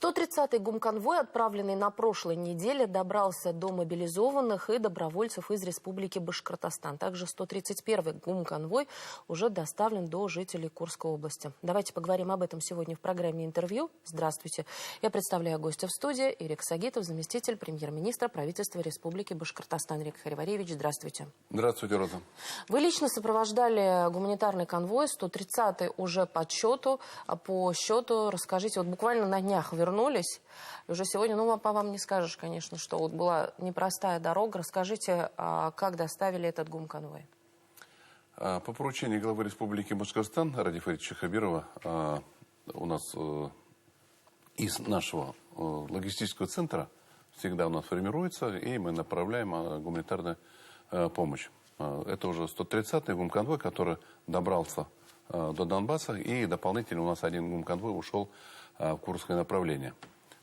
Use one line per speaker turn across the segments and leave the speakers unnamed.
130-й гумконвой, отправленный на прошлой неделе, добрался до мобилизованных и добровольцев из Республики Башкортостан. Также 131-й гумконвой уже доставлен до жителей Курской области. Давайте поговорим об этом сегодня в программе «Интервью». Здравствуйте. Я представляю гостя в студии. Ирик Сагитов, заместитель премьер-министра правительства Республики Башкортостан. Ирик Хариваревич, здравствуйте.
Здравствуйте, Роза.
Вы лично сопровождали гуманитарный конвой, 130-й уже по счету. Расскажите, вот буквально на днях вернулись. И уже сегодня, по вам не скажешь, конечно, что вот была непростая дорога. Расскажите, как доставили этот гумконвой?
По поручению главы Республики Башкортостан Радия Фаритовича Хабирова у нас из нашего логистического центра всегда у нас формируется, и мы направляем гуманитарную помощь. Это уже 130-й гумконвой, который добрался до Донбасса, и дополнительно у нас один гумконвой ушел в Курское направление.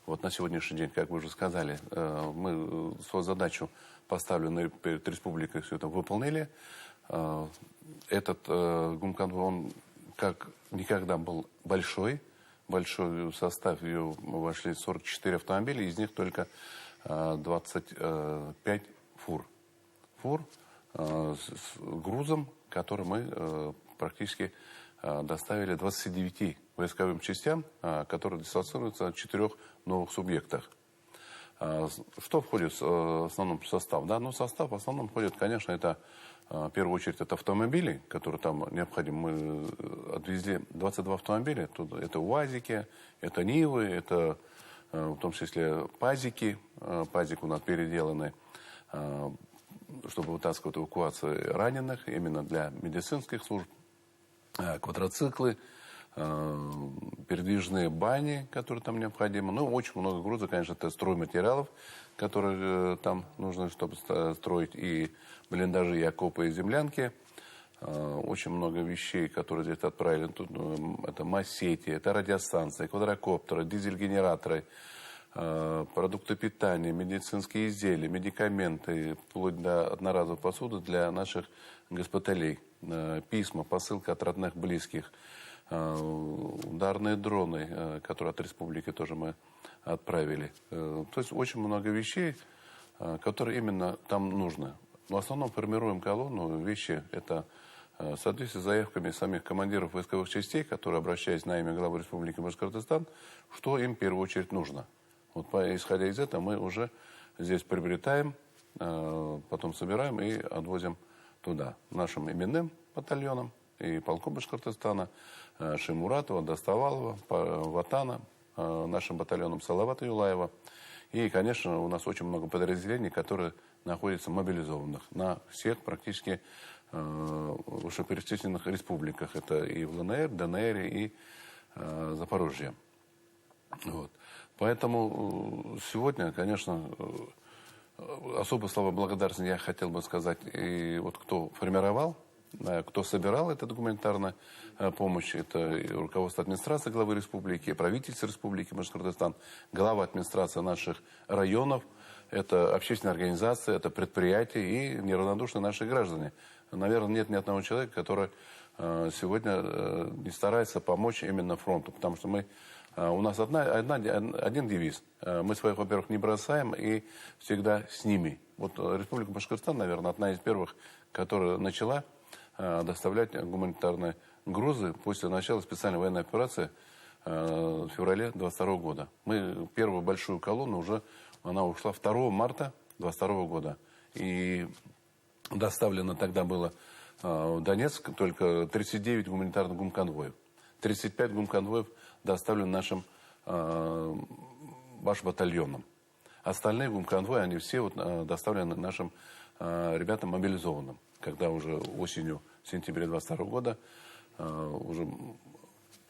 Вот на сегодняшний день, как вы уже сказали, мы свою задачу, поставленную перед республикой, все это выполнили. Этот гумконвой, он как никогда был большой состав, ее вошли 44 автомобиля, из них только 25 фур с грузом, который мы практически доставили 29 войсковым частям, которые дислоцируются в 4 новых субъектах. Что входит в основном состав? Да? Состав в основном входит, конечно, это в первую очередь это автомобили, которые там необходимы. Мы отвезли 22 автомобиля. Тут это УАЗики, это Нивы, это в том числе пазики. Пазик у нас переделаны, чтобы вытаскивать эвакуацию раненых, именно для медицинских служб. Квадроциклы, передвижные бани, которые там необходимы. Очень много груза, конечно, это стройматериалов, которые там нужно, чтобы строить и блиндажи, и окопы, и землянки. Очень много вещей, которые здесь отправили. Тут это массети, это радиостанции, квадрокоптеры, дизель-генераторы, продукты питания, медицинские изделия, медикаменты, вплоть до одноразовой посуды для наших госпиталей, письма, посылка от родных, близких, ударные дроны, которые от республики тоже мы отправили. То есть очень много вещей, которые именно там нужны. В основном формируем колонну. Вещи это в соответствии с заявками самих командиров войсковых частей, которые, обращаясь на имя главы Республики Башкортостан, что им в первую очередь нужно. Вот исходя из этого мы уже здесь приобретаем, потом собираем и отвозим туда. Нашим именным батальонам и полку Башкортостана, Шимуратова, Доставалова, Ватана, нашим батальоном Салавата Юлаева. И, конечно, у нас очень много подразделений, которые находятся мобилизованных на всех практически вышеперечисленных республиках. Это и в ЛНР, ДНР, и Запорожье. Вот. Поэтому сегодня, конечно, особо слова благодарности я хотел бы сказать и вот кто формировал, кто собирал эту гуманитарную помощь. Это и руководство администрации главы республики, и правительство республики Башкортостан, глава администрации наших районов, это общественные организации, это предприятия и неравнодушные наши граждане. Наверное, нет ни одного человека, который сегодня не старается помочь именно фронту, потому что у нас один девиз. Мы своих, во-первых, не бросаем и всегда с ними. Вот Республика Башкортостан, наверное, одна из первых, которая начала доставлять гуманитарные грузы после начала специальной военной операции в феврале 2022 года. Мы первую большую колонну она ушла 2 марта 2022 года. И доставлено тогда было в Донецк только 39 гуманитарных гумконвоев. 35 гумконвоев доставлены нашим баш-батальоном. Остальные гумконвои, они все доставлены нашим ребятам мобилизованным. Когда уже осенью, в сентябре 2022 года, уже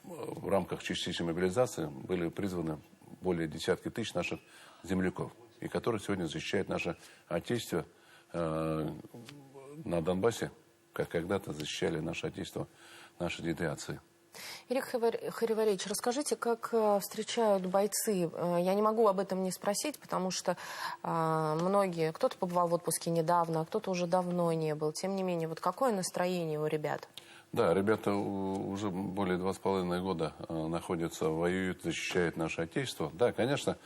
в рамках частичной мобилизации были призваны более десятки тысяч наших земляков, и которые сегодня защищают наше Отечество на Донбассе, как когда-то защищали наше Отечество, наши деды и отцы.
Ирик Хариваревич, расскажите, как встречают бойцы? Я не могу об этом не спросить, потому что кто-то побывал в отпуске недавно, а кто-то уже давно не был. Тем не менее, вот какое настроение у ребят?
Да, ребята уже более 2,5 года находятся, воюют, защищают наше Отечество. Да, конечно,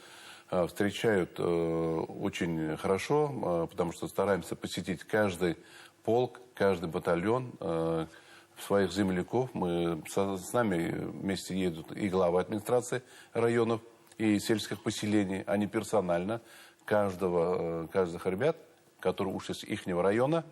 встречают очень хорошо, потому что стараемся посетить каждый полк, каждый батальон своих земляков. С нами вместе едут и главы администрации районов, и сельских поселений. Они персонально каждых ребят, которые ушли с их района,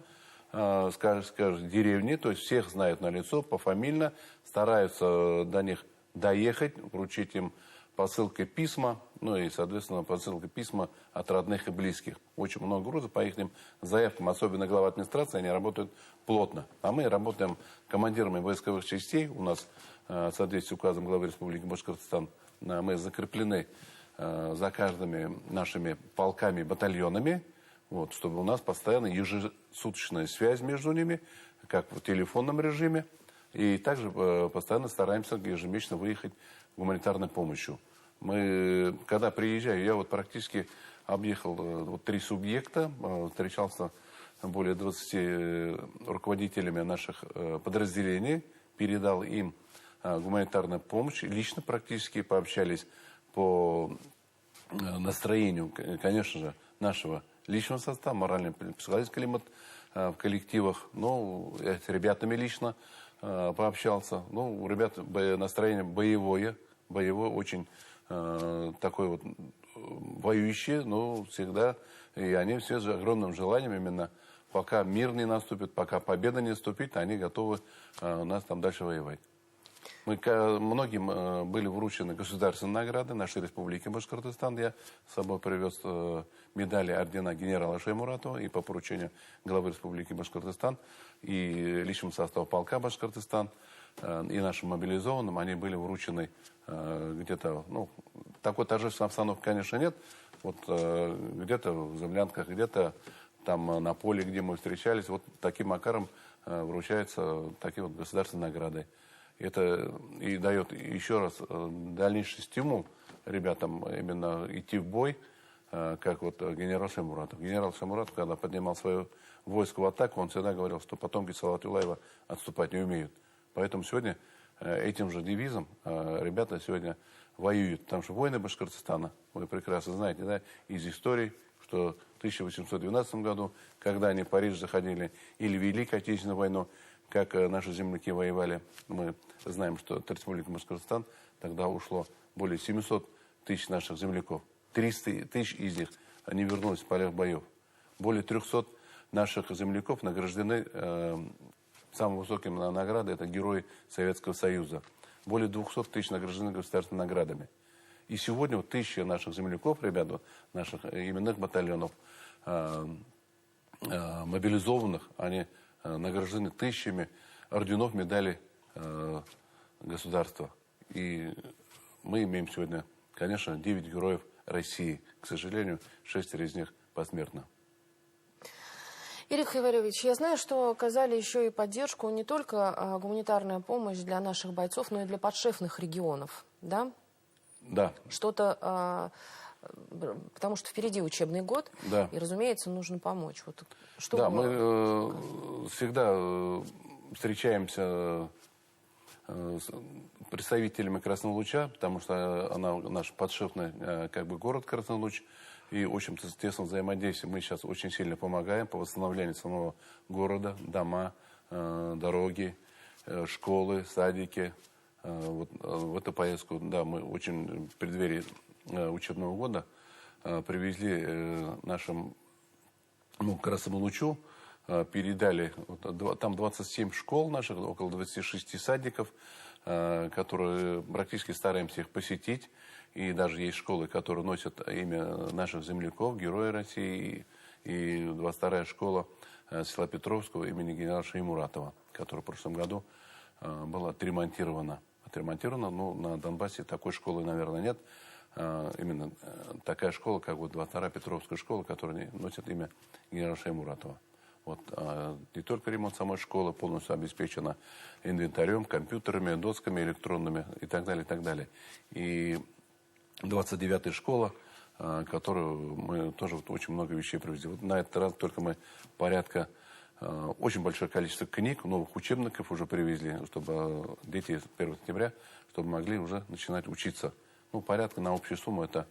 скажем, деревни, то есть всех знают на лицо, пофамильно, стараются до них доехать, вручить им посылкой письма, ну и, соответственно, посылкой письма от родных и близких. Очень много грузов по их заявкам, особенно глава администрации, они работают плотно. А мы работаем командирами войсковых частей. У нас, в соответствии с указом главы Республики Башкортостан, мы закреплены за каждыми нашими полками и батальонами, вот, чтобы у нас постоянно ежесуточная связь между ними, как в телефонном режиме. И также постоянно стараемся ежемесячно выехать гуманитарной помощью. Мы, когда приезжаю, я вот практически объехал 3 субъекта, встречался более 20 руководителями наших подразделений, передал им гуманитарную помощь, лично практически пообщались по настроению, конечно же, нашего личного состава, морально-психологический климат в коллективах. Ну, я с ребятами лично пообщался. Ну, у ребят настроение боевое, очень такое вот воюющее, но всегда, и они все с огромным желанием именно, пока мир не наступит, пока победа не наступит, они готовы у нас там дальше воевать. Многим были вручены государственные награды нашей Республики Башкортостан. Я с собой привез медали ордена генерала Шаймуратова и по поручению главы Республики Башкортостан и личному составу полка Башкортостан и нашим мобилизованным. Они были вручены где-то, ну, такой торжественной обстановки, конечно, нет. Вот где-то в землянках, где-то там на поле, где мы встречались, вот таким макаром вручаются такие вот государственные награды. Это и дает еще раз дальнейший стимул ребятам именно идти в бой, как вот генерал Шаймуратов. Генерал Шаймуратов, когда поднимал свое войско в атаку, он всегда говорил, что потомки Салавата Юлаева отступать не умеют. Поэтому сегодня этим же девизом ребята сегодня воюют. Потому что воины Башкортостана, вы прекрасно знаете, да, из истории, что в 1812 году, когда они в Париж заходили, или Великую Отечественную войну, как наши земляки воевали, мы знаем, что от Республики Башкортостан тогда ушло более 700 тысяч наших земляков. 300 тысяч из них они вернулись в полях боев. Более 300 наших земляков награждены самой высокой наградой, это Герои Советского Союза. Более 200 тысяч награждены государственными наградами. И сегодня вот 1000 наших земляков, ребят, вот, наших именных батальонов, мобилизованных, они награждены тысячами орденов, медалей государства. И мы имеем сегодня, конечно, 9 героев России. К сожалению, 6 из них посмертно.
Ирик Хайваревич, я знаю, что оказали еще и поддержку не только гуманитарная помощь для наших бойцов, но и для подшефных регионов, да?
Да.
Что-то, потому что впереди учебный год,
да.
И, разумеется, нужно помочь. Вот, что
да,
было?
Мы всегда встречаемся с представителями Красного Луча, потому что она наш подшефный как бы город Красный Луч, и очень тесно взаимодействуем. Мы сейчас очень сильно помогаем по восстановлению самого города, дома, дороги, школы, садики. Вот в эту поездку, да, мы очень в преддверии учебного года привезли нашим Красному Лучу, передали, там 27 школ наших, около 26 садиков, которые практически стараемся их посетить. И даже есть школы, которые носят имя наших земляков, Героя России, и 22-я школа села Петровского имени генерала Шаймуратова, которая в прошлом году была отремонтирована. Ну, на Донбассе такой школы, наверное, нет. Именно такая школа, как вот 22-я Петровская школа, которая носит имя генерала Шаймуратова. Вот, не только ремонт самой школы полностью обеспечена инвентарем, компьютерами, досками электронными и так далее, и так далее. И 29-я школа, которую мы тоже вот очень много вещей привезли. Вот на этот раз только мы порядка Очень большое количество книг, новых учебников уже привезли, чтобы дети с 1 сентября, чтобы могли уже начинать учиться. Порядка на общую сумму это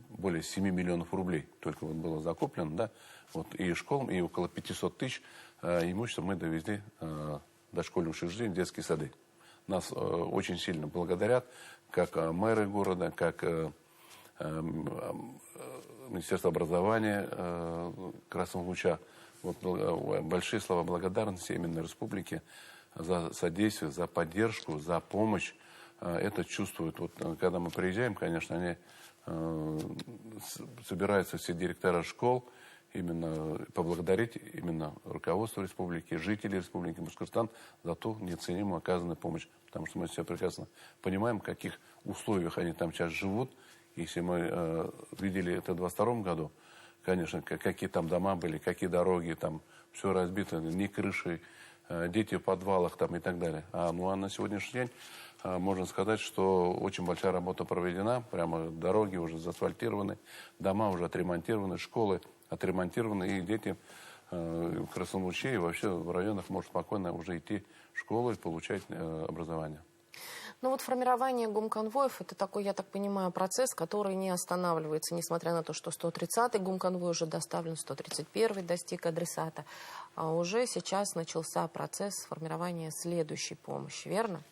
более 7 миллионов рублей только вот было закуплено, да, вот и школам, и около 500 тысяч имущества мы довезли дошкольных учреждений, детские сады. Нас очень сильно благодарят, как мэры города, как Министерство образования Красного Луча. Вот, большие слова благодарности именно республике за содействие, за поддержку, за помощь. Это чувствуют. Вот, когда мы приезжаем, конечно, они собираются все директора школ, именно поблагодарить именно руководство республики, жителей республики Башкортостан за ту неоценимую оказанную помощь. Потому что мы все прекрасно понимаем, в каких условиях они там сейчас живут. Если мы видели это в 2022 году, конечно, какие там дома были, какие дороги, там все разбито, ни крыши, дети в подвалах там и так далее. А на сегодняшний день можно сказать, что очень большая работа проведена, прямо дороги уже заасфальтированы, дома уже отремонтированы, школы отремонтированы, и дети в Красном Луче и вообще в районах могут спокойно уже идти в школу и получать образование.
Ну вот формирование гумконвоев – это такой, я так понимаю, процесс, который не останавливается, несмотря на то, что 130-й гумконвой уже доставлен, 131-й достиг адресата. А уже сейчас начался процесс формирования следующей помощи, верно?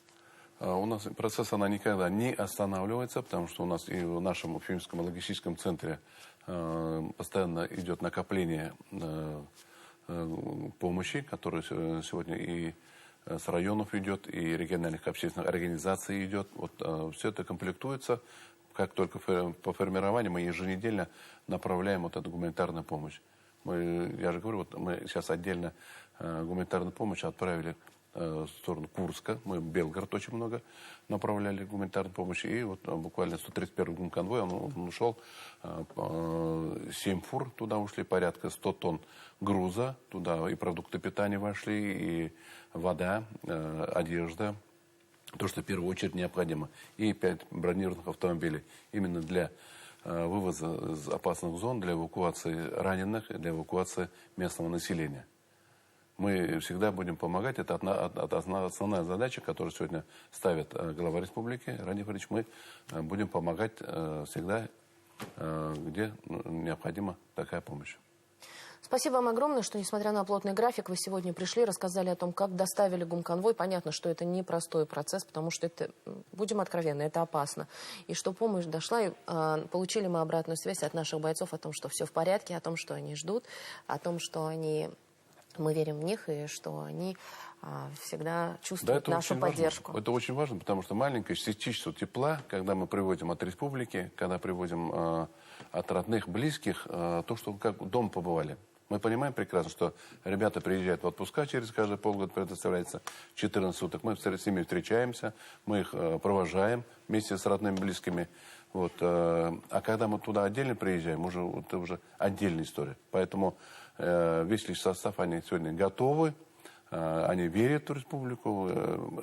У нас процесс она никогда не останавливается, потому что у нас и в нашем Уфимском логистическом центре постоянно идет накопление помощи, которая сегодня и с районов идет, и региональных общественных организаций идет. Вот все это комплектуется. Как только по формированию мы еженедельно направляем вот эту гуманитарную помощь. Я же говорю, вот мы сейчас отдельно гуманитарную помощь отправили в сторону Курска. Мы в Белгород очень много направляли гуманитарную помощь. И вот буквально 131-й гумконвой, он ушел, 7 фур туда ушли, порядка 100 тонн груза. Туда и продукты питания вошли, и вода, одежда, то, что в первую очередь необходимо. И 5 бронированных автомобилей именно для вывоза из опасных зон, для эвакуации раненых, для эвакуации местного населения. Мы всегда будем помогать. Это основная задача, которую сегодня ставит глава республики Раниф Ильич. Мы будем помогать всегда, где необходима такая помощь.
Спасибо вам огромное, что, несмотря на плотный график, вы сегодня пришли, рассказали о том, как доставили гумконвой. Понятно, что это непростой процесс, потому что это, будем откровенны, это опасно. И что помощь дошла, и получили мы обратную связь от наших бойцов о том, что все в порядке, о том, что они ждут, о том, что мы верим в них, и что они всегда чувствуют нашу поддержку.
Это очень важно, потому что маленькое частичество тепла, когда мы приводим от республики, когда приводим от родных, близких, то, что как дома побывали. Мы понимаем прекрасно, что ребята приезжают в отпуска, через каждые полгода предоставляется 14 суток. Мы с ними встречаемся, мы их провожаем вместе с родными, близкими. Вот. А когда мы туда отдельно приезжаем, это уже отдельная история. Поэтому весь лишь состав, они сегодня готовы, они верят в республику,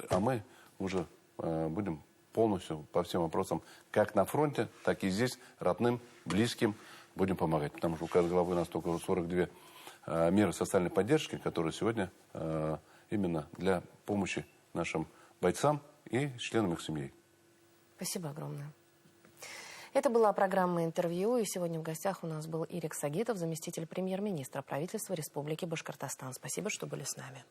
а мы уже будем полностью по всем вопросам, как на фронте, так и здесь, родным, близким будем помогать. Потому что у каждой главы у нас только 42 меры социальной поддержки, которые сегодня именно для помощи нашим бойцам и членам их семей.
Спасибо огромное. Это была программа «Интервью», и сегодня в гостях у нас был Ирек Сагитов, заместитель премьер-министра правительства Республики Башкортостан. Спасибо, что были с нами.